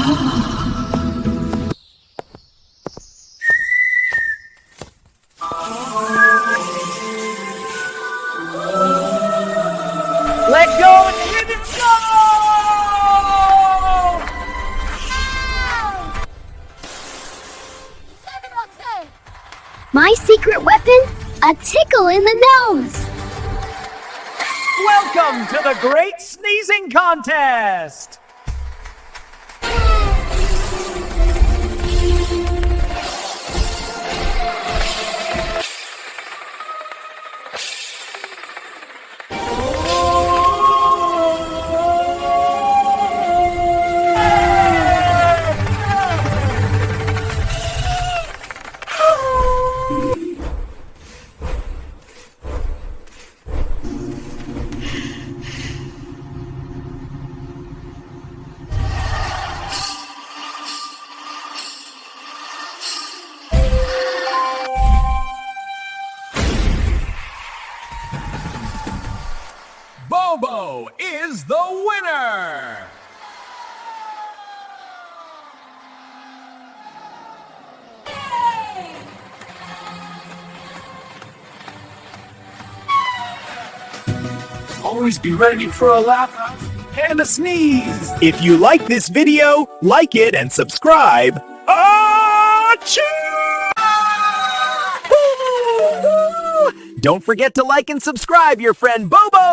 Let go and let it go! My secret weapon? A tickle in the nose! Welcome to the Great Sneezing Contest! Bobo is the winner! Always be ready for a laugh and a sneeze. If you like this video, like it and subscribe. Achoo! Don't forget to like and subscribe your friend Bobo!